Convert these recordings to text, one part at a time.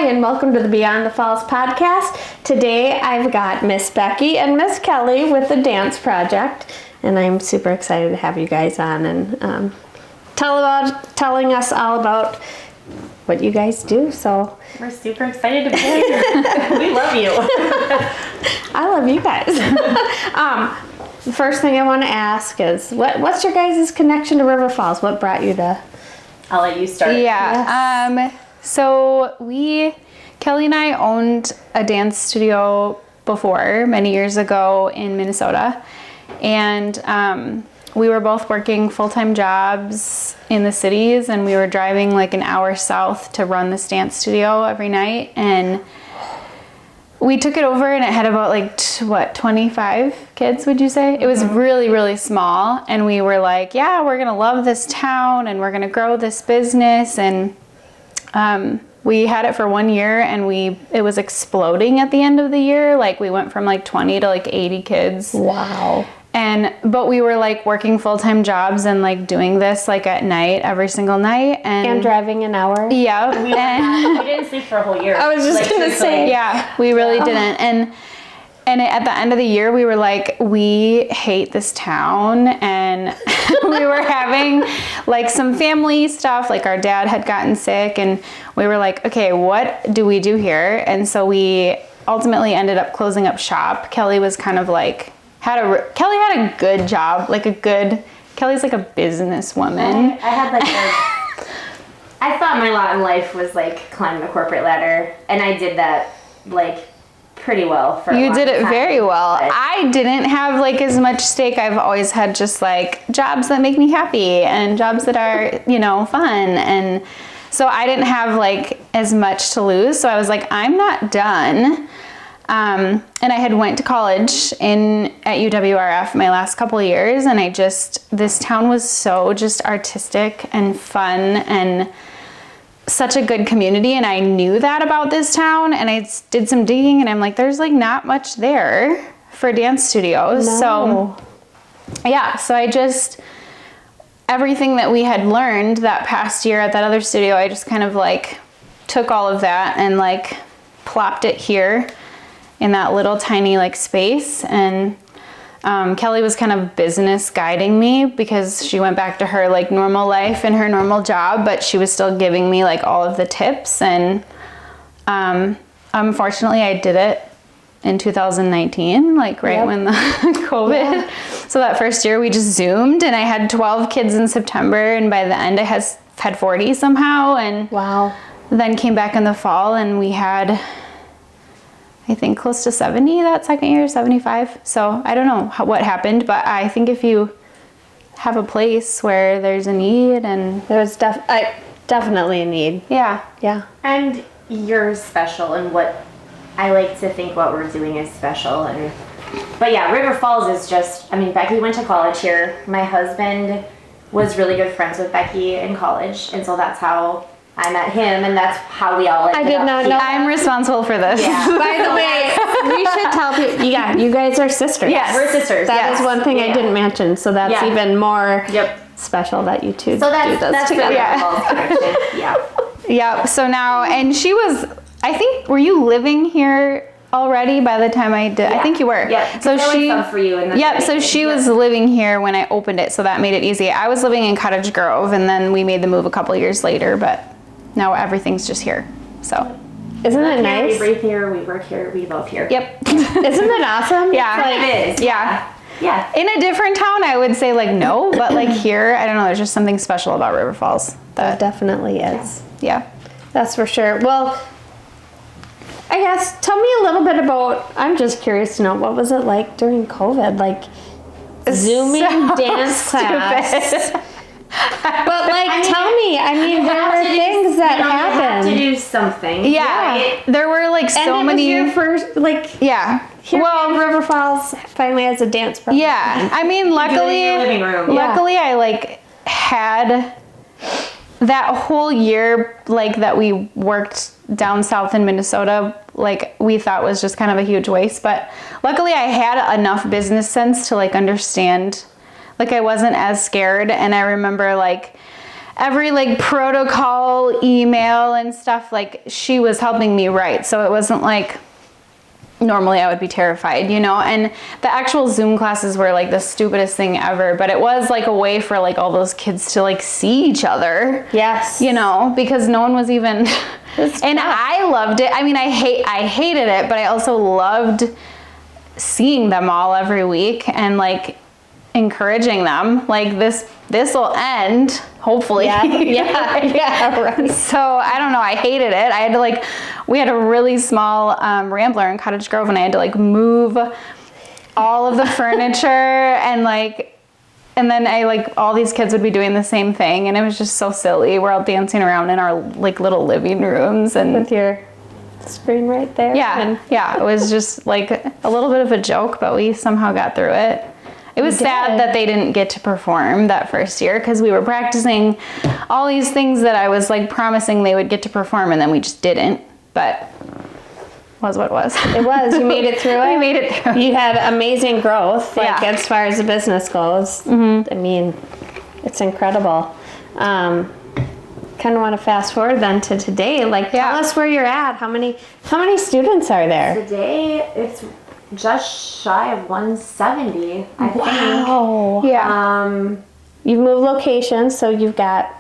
Hi, and welcome to the Beyond the Falls podcast. Today I've got Miss Becky and Miss Kelly with the Dance Project, and I'm super excited to have you guys on and telling us all about what you guys do. So we're super excited to be here. We love you. I love you guys. The first thing I want to ask is what's your guys' connection to River Falls? What brought you to? I'll let you start. Yeah. Yes. So Kelly and I owned a dance studio before, many years ago in Minnesota. And we were both working full-time jobs in the cities, and we were driving like an hour south to run this dance studio every night. And we took it over, and it had about 25 kids, would you say? It was really, really small. And we were like, yeah, we're going to love this town and we're going to grow this business. And we had it for 1 year, and it was exploding at the end of the year. Like we went from 20 to 80 kids. Wow. But we were working full-time jobs and doing this at night, every single night. And driving an hour? Yeah. We didn't sleep for a whole year. I was just going to say. Yeah, we really didn't. And at the end of the year, we were like, we hate this town. And we were having some family stuff. Our dad had gotten sick, and we were like, okay, what do we do here? And so we ultimately ended up closing up shop. Kelly was kind of Kelly had a good job, Kelly's a businesswoman. I had I thought my lot in life was climbing the corporate ladder, and I did that pretty well for a long time. You did it very well. I didn't have as much stake. I've always had just jobs that make me happy and jobs that are, fun. And so I didn't have as much to lose. So I was I'm not done. And I had went to college at UWRF my last couple of years, and this town was so just artistic and fun and such a good community, and I knew that about this town, and I did some digging, and I'm there's not much there for dance studios. No. So yeah, so everything that we had learned that past year at that other studio, I just kind of took all of that and plopped it here in that little tiny space. And Kelly was kind of business guiding me because she went back to her normal life and her normal job, but she was still giving me all of the tips. And unfortunately I did it in 2019, when the COVID. Yeah. So that first year we just Zoomed, and I had 12 kids in September, and by the end I had 40 somehow. And wow. Then came back in the fall, and we had, I think, close to 70 that second year, 75. So I don't know what happened, but I think if you have a place where there's a need, and there's definitely a need. Yeah. Yeah. And you're special, and what I like to think what we're doing is special. But yeah, River Falls is Becky went to college here. My husband was really good friends with Becky in college, and so that's how I met him, and that's how we all ended I did up not here. know. I'm responsible for this. Yeah. By the way, we should tell people, you guys are sisters. Yes, we're sisters. That is one thing I didn't mention, so that's even more special that you two do this together. Yeah. Yeah, so now, and she was, I think, were you living here already by the time I did? Yeah. I think you were. Yeah. So for you in the she was living here when I opened it, so that made it easy. I was living in Cottage Grove, and then we made the move a couple years later, but now everything's just here. So isn't it nice? We breathe here, we work here, we love here. Yep. Isn't it awesome? Yeah. It is. Yeah. Yeah. In a different town, I would say no, but here, I don't know, there's just something special about River Falls. That definitely is. Yeah. That's for sure. Well, I guess tell me a little bit about, I'm just curious to know, what was it like during COVID? Zooming dance class. But tell me, there were things that happened. You have to do something. Yeah. There were so many. And it was your first, yeah. Here River Falls finally has a dance program. Yeah. Luckily, your living room. Luckily I had that whole year that we worked down south in Minnesota, we thought was just kind of a huge waste, but luckily I had enough business sense to understand, I wasn't as scared. And I remember every like protocol email and stuff, like she was helping me write. So it wasn't like normally I would be terrified, you know, and the actual Zoom classes were like the stupidest thing ever, but it was like a way for like all those kids to like see each other. Yes. You know, because no one was even, and I loved it. I mean, I hated it, but I also loved seeing them all every week and like encouraging them, like this will end, hopefully. Yeah, right. So I don't know, I hated it. I had to like, we had a really small Rambler in Cottage Grove, and I had to like move all of the furniture and like, and then I like, all these kids would be doing the same thing, and it was just so silly. We're all dancing around in our like little living rooms and with your screen right there. Yeah, it was just like a little bit of a joke, but we somehow got through it. It was sad that they didn't get to perform that first year, because we were practicing all these things that I was like promising they would get to perform, and then we just didn't. But was what it was. It was. You made it through it. We made it through. You had amazing growth, like as far as the business goes. I mean, it's incredible. Kind of want to fast forward then to today. Like, tell us where you're at. How many students are there? Today, it's just shy of 170, I think. Wow. Yeah. You've moved locations, so we've got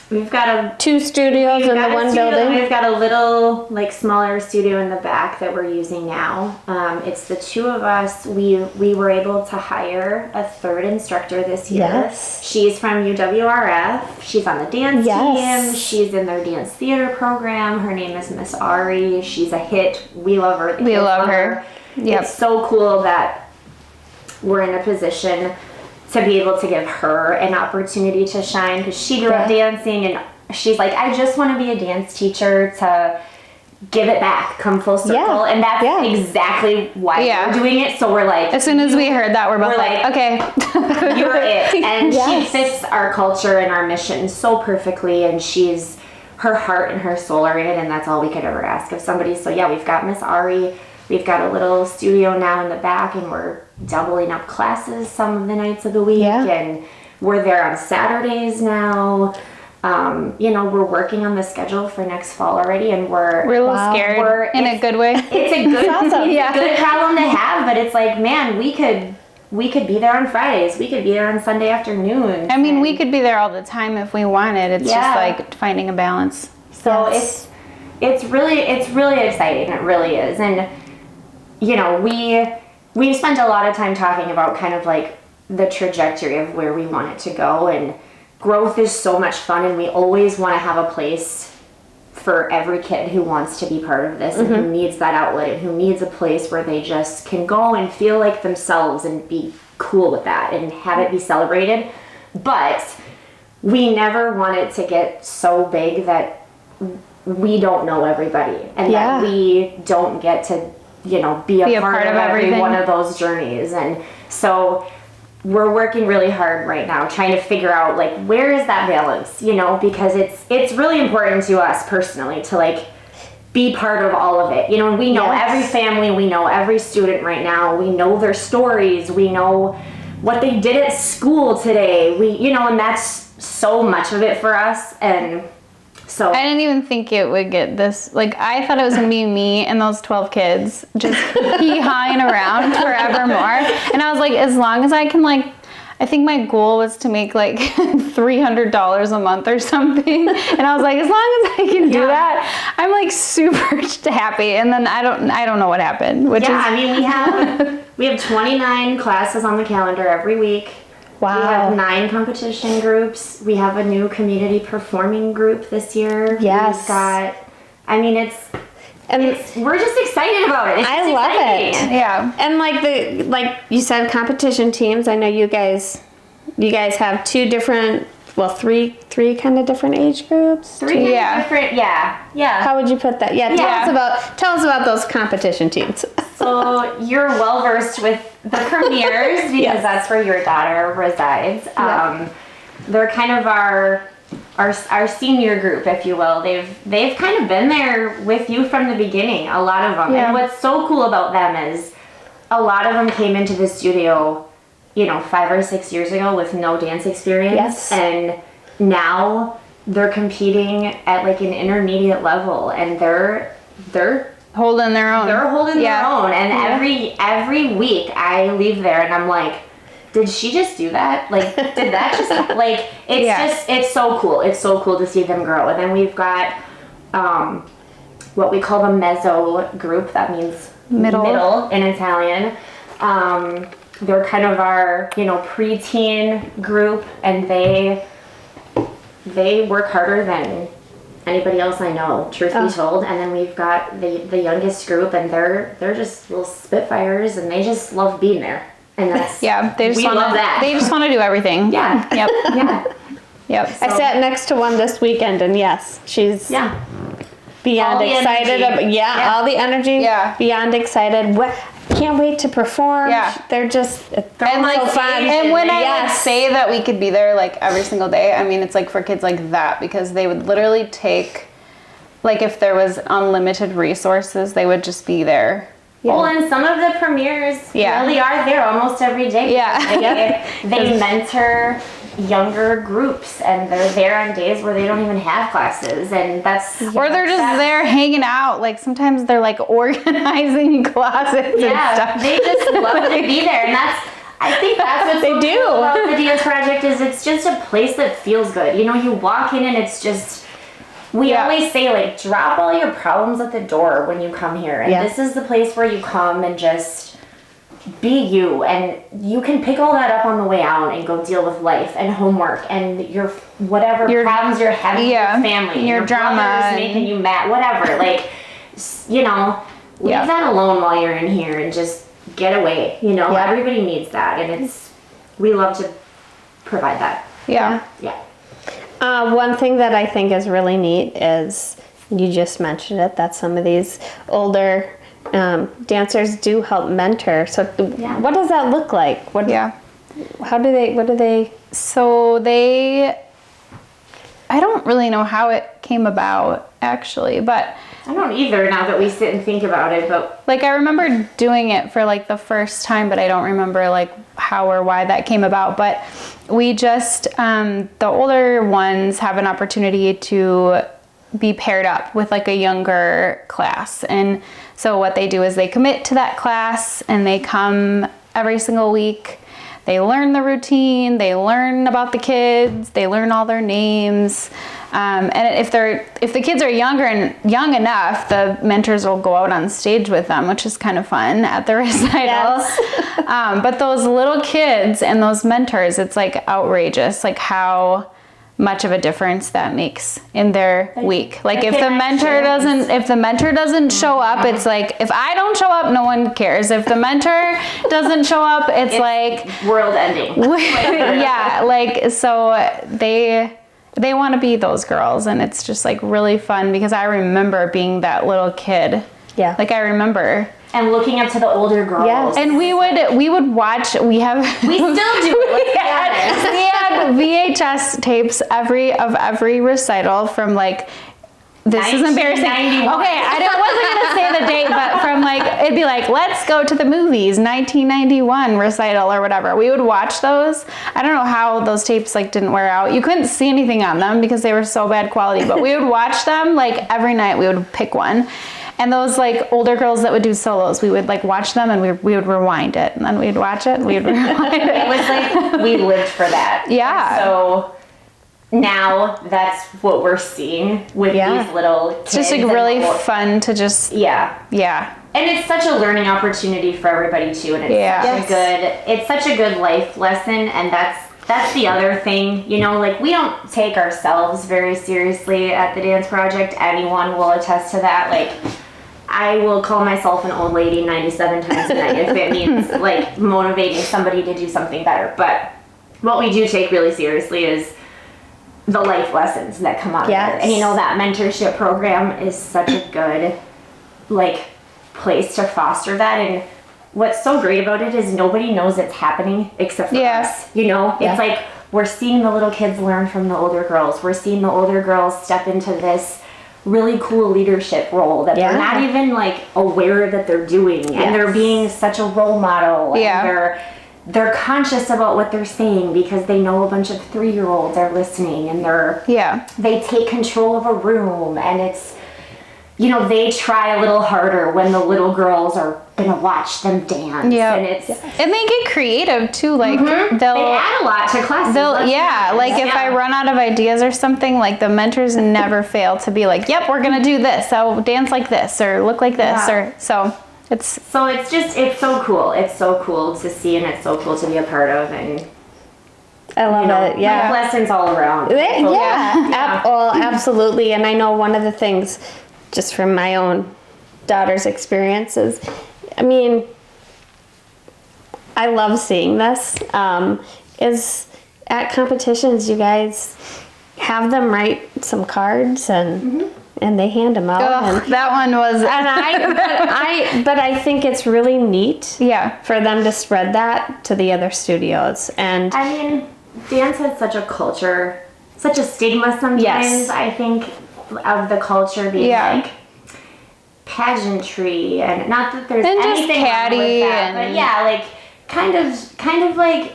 2 studios in the one building. We've got a little, like, smaller studio in the back that we're using now. It's the 2 of us. We were able to hire a 3rd instructor this year. Yes. She's from UWRF. She's on the dance team. She's in their dance theater program. Her name is Miss Ari. She's a hit. We love her. We love her. Yep. It's so cool that we're in a position to be able to give her an opportunity to shine, because she grew up dancing, and she's like, I just want to be a dance teacher to give it back, come full circle. And that's exactly why we're doing it. So we're like, as soon as we heard that, we're both like, okay. You're it. And she fits our culture and our mission so perfectly, and her heart and her soul are in it, and that's all we could ever ask of somebody. So yeah, we've got Miss Ari. We've got a little studio now in the back, and we're doubling up classes some of the nights of the week, and we're there on Saturdays now. You know, we're working on the schedule for next fall already, and we're a little scared in a good way. It's a good, it's a good problem to have, but it's like, man, we could be there on Fridays. We could be there on Sunday afternoons. I mean, we could be there all the time if we wanted. It's just like finding a balance. So it's really exciting. It really is. And you know, we've spent a lot of time talking about kind of like the trajectory of where we want it to go, and growth is so much fun, and we always want to have a place for every kid who wants to be part of this and who needs that outlet and who needs a place where they just can go and feel like themselves and be cool with that and have it be celebrated. But we never want it to get so big that we don't know everybody, and that we don't get to, you know, be a part of every one of those journeys. And so we're working really hard right now trying to figure out, like, where is that balance, you know, because it's really important to us personally to like be part of all of it, you know. And we know every family, we know every student right now, we know their stories, we know what they did at school today, you know, and that's so much of it for us. And so I didn't even think it would get this. Like, I thought it was going to be me and those 12 kids just hee-hawing around forevermore. And I was like, as long as I can, like, I think my goal was to make like $300 a month or something. And I was like, as long as I can do that, I'm like super happy. And then I don't know what happened. I mean, we have 29 classes on the calendar every week. Wow. We have 9 competition groups. We have a new community performing group this year. Yes. We've got, I mean, we're just excited about it. I love it. Yeah. And like you said, competition teams. I know you guys have 2 different, well, 3 kind of different age groups. 3 different, yeah. How would you put that? Tell us about those competition teams. So you're well versed with the premieres because that's where your daughter resides. They're kind of our senior group, if you will. They've kind of been there with you from the beginning, a lot of them. And what's so cool about them is a lot of them came into the studio, you know, 5 or 6 years ago with no dance experience. Yes. And now they're competing at like an intermediate level, and they're Holding their own. They're holding their own, and every week I leave there and I'm like, did she just do that? Like, did that just like? It's so cool. It's so cool to see them grow. And then we've got what we call the mezzo group. That means middle in Italian. They're kind of our preteen group, and they work harder than anybody else I know, truth be told. And then we've got the youngest group, and they're just little spitfires, and they just love being there. And that's we love that. They just want to do everything. Yeah. Yep. Yeah. Yep. I sat next to one this weekend, and yes, she's beyond excited. All the energy. Yeah. Beyond excited. Can't wait to perform. Yeah. They're just so fun. And when I would say that we could be there like every single day, I mean, it's like for kids like that, because they would literally take, like, if there was unlimited resources, they would just be there. Yeah. Well, and some of the premieres really are there almost every day. Yeah. They mentor younger groups, and they're there on days where they don't even have classes, and or they're just there hanging out. Like sometimes they're like organizing closets and stuff. They just love to be there, and I think that's what they do cool about the dance project is it's just a place that feels good. You walk in and it's just. We always say, like, drop all your problems at the door when you come here. And this is the place where you come and just be you. And you can pick all that up on the way out and go deal with life and homework and your problems you're having with your family. Your drama. Making you mad, whatever. Like, leave that alone while you're in here and just get away. Everybody needs that. And we love to provide that. Yeah. One thing that I think is really neat is, you just mentioned it, that some of these older dancers do help mentor. So what does that look like? What do they? So I don't really know how it came about, actually, but I don't either now that we sit and think about it, but like I remember doing it for like the first time, but I don't remember like how or why that came about. But we just the older ones have an opportunity to be paired up with like a younger class, and so what they do is they commit to that class and they come every single week. They learn the routine, they learn about the kids, they learn all their names. And if the kids are young enough, the mentors will go out on stage with them, which is kind of fun at the recital. Yes. But those little kids and those mentors, it's like outrageous, like how much of a difference that makes in their week. Like if the mentor doesn't show up, it's like, if I don't show up, no one cares. If the mentor doesn't show up, it's like world ending. So they want to be those girls, and it's just like really fun because I remember being that little kid. Yeah. Like I remember. And looking up to the older girls. Yes. And we would watch, we still do it. We had VHS tapes of every recital from like, this is embarrassing. Okay, I wasn't going to say the date, but from like, it'd be like, let's go to the movies, 1991 recital or whatever. We would watch those. I don't know how those tapes like didn't wear out. You couldn't see anything on them because they were so bad quality, but we would watch them like every night. We would pick one. And those like older girls that would do solos, we would like watch them and we would rewind it, and then we'd watch it and we'd rewind it. It was like we lived for that. Yeah. And so now that's what we're seeing with these little kids. It's just like really fun to just Yeah. And it's such a learning opportunity for everybody too, and it's such a good life lesson, and that's the other thing, like we don't take ourselves very seriously at the dance project. Anyone will attest to that. Like I will call myself an old lady 97 times a night if it means like motivating somebody to do something better. But what we do take really seriously is the life lessons that come out of there. And that mentorship program is such a good like place to foster that. And what's so great about it is nobody knows it's happening except for us. It's like we're seeing the little kids learn from the older girls. We're seeing the older girls step into this really cool leadership role that they're not even like aware that they're doing, and they're being such a role model, and they're conscious about what they're saying because they know a bunch of 3-year-olds are listening, and they take control of a room, and it's, you know, they try a little harder when the little girls are gonna watch them dance. Yeah. And they get creative too. Like they add a lot to classes. If I run out of ideas or something, like the mentors never fail to be like, yep, we're gonna do this. So dance like this or look like this it's so cool. It's so cool to see, and it's so cool to be a part of, and I love it. Yeah. Life lessons all around. Well, absolutely. And I know one of the things, just from my own daughter's experiences, I mean, I love seeing this, is at competitions, you guys have them write some cards and they hand them out. That one was. But I think it's really neat. For them to spread that to the other studios. And I mean, dance has such a culture, such a stigma sometimes. Yes. I think of the culture being like pageantry, and not that there's anything wrong with that, but like kind of like.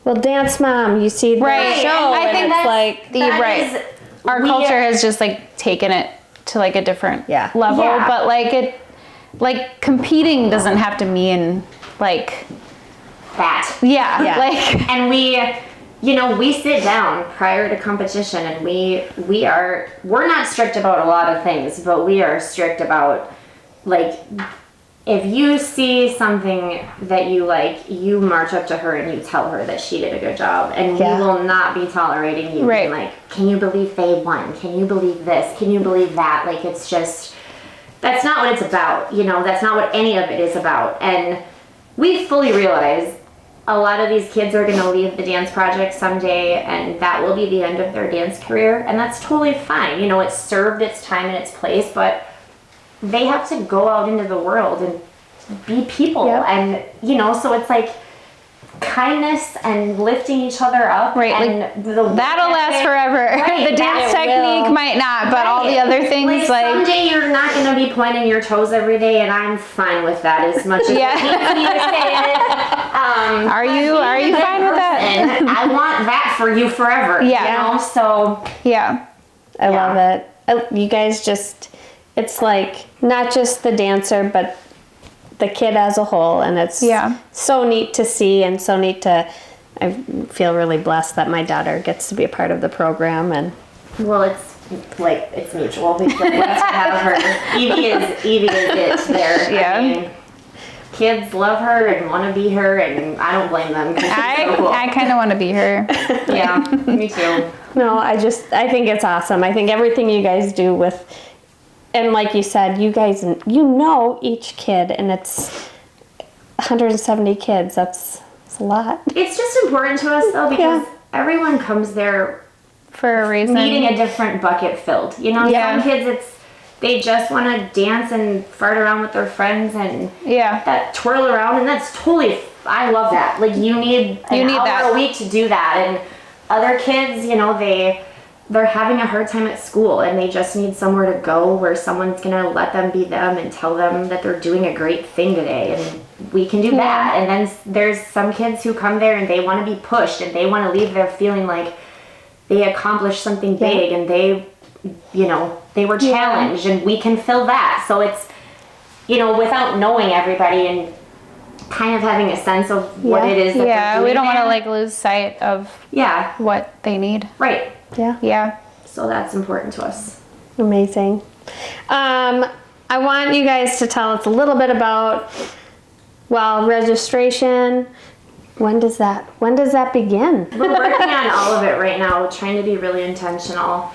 Well, Dance Mom, you see the show, I think it's like our culture has just like taken it to like a different level, but like competing doesn't have to mean like that. Like, and we sit down prior to competition, and we're not strict about a lot of things, but we are strict about, like, if you see something that you like, you march up to her and you tell her that she did a good job, and we will not be tolerating you being like, can you believe they won? Can you believe this? Can you believe that? Like, it's just, that's not what it's about. You know, that's not what any of it is about. And we fully realize a lot of these kids are going to leave the dance project someday, and that will be the end of their dance career, and that's totally fine. You know, it's served its time and its place, but they have to go out into the world and be people. And, you know, so it's like kindness and lifting each other up. And that'll last forever. The dance technique might not, but all the other things, like someday you're not going to be pointing your toes every day, and I'm fine with that as much as it needs me to say it. Are you fine with that? I want that for you forever. You know? So I love it. You guys just, it's like not just the dancer, but the kid as a whole, and it's so neat to see, and so neat to. I feel really blessed that my daughter gets to be a part of the program, and it's mutual. We feel blessed to have her. Evie is it there. I mean, kids love her and want to be her, and I don't blame them. I kind of want to be her. Yeah, me too. No, I think it's awesome. I think everything you guys do with. And like you said, you guys, you know each kid, and it's 170 kids. That's a lot. It's just important to us, though, because everyone comes there for a reason, needing a different bucket filled. You know, some kids, they just want to dance and fart around with their friends and that twirl around, and that's totally. I love that. Like, you need an hour a week to do that, and other kids, you know, they're having a hard time at school, and they just need somewhere to go where someone's going to let them be them and tell them that they're doing a great thing today, and we can do that. And then there's some kids who come there and they want to be pushed, and they want to leave there feeling like they accomplished something big, and they, you know, they were challenged, and we can fill that. So it's, you know, without knowing everybody and kind of having a sense of what it is that they're doing. We don't want to like lose sight of what they need. Right. Yeah. So that's important to us. Amazing. I want you guys to tell us a little bit about, registration. When does that begin? We're working on all of it right now, trying to be really intentional.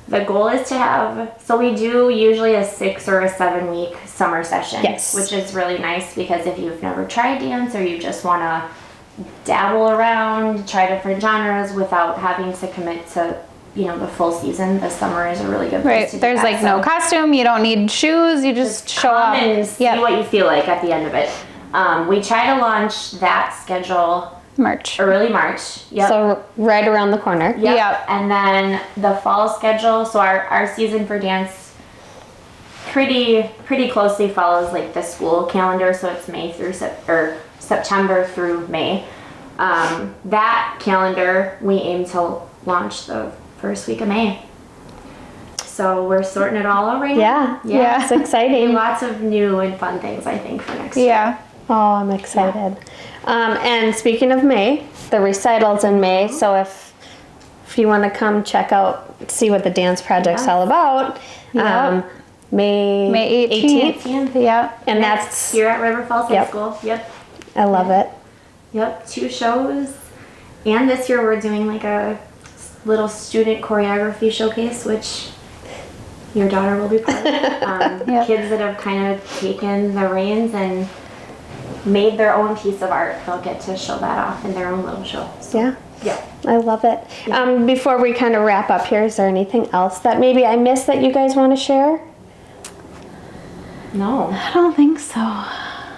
The goal is to have, so we do usually a 6 or a 7 week summer session, which is really nice because if you've never tried dance or you just want to dabble around, try different genres without having to commit to, you know, the full season, the summer is a really good place to do There's that. like no costume, you don't need shoes, you just show up and see what you feel like at the end of it. We try to launch that schedule early March. So right around the corner. And then the fall schedule, so our season for dance pretty closely follows like the school calendar, so it's September through May. That calendar we aim to launch the first week of May. So we're sorting it all out right now. Yeah, it's exciting. Lots of new and fun things, I think, for next year. Yeah. Oh, I'm excited. And speaking of May, the recital's in May, so if you want to come check out, see what the dance project's all about, May 18th. Yeah. And that's here at River Falls High School. Yep. I love it. Yep, 2 shows. And this year we're doing like a little student choreography showcase, which your daughter will be part of. Kids that have kind of taken the reins and made their own piece of art. They'll get to show that off in their own little show. So, yeah. I love it. Before we kind of wrap up here, is there anything else that maybe I missed that you guys want to share? No. I don't think so.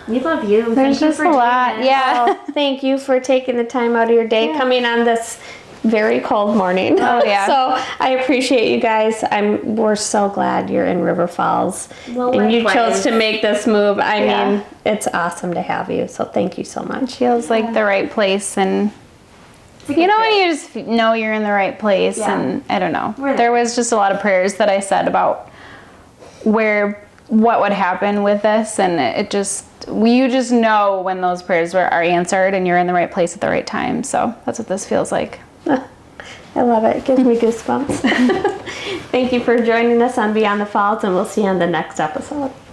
We love you. There's just a lot. Yeah. Oh, thank you for taking the time out of your day coming on this very cold morning. Oh, yeah. So I appreciate you guys. We're so glad you're in River Falls. Well, and you likewise. chose to make this move. I mean, it's awesome to have you. So thank you so much. Feels like the right place, and you know when you just know you're in the right place. And I don't know. There was just a lot of prayers that I said about what would happen with this, and you just know when those prayers are answered and you're in the right place at the right time. So that's what this feels like. I love it. It gives me goosebumps. Thank you for joining us on Beyond the Falls, and we'll see you on the next episode.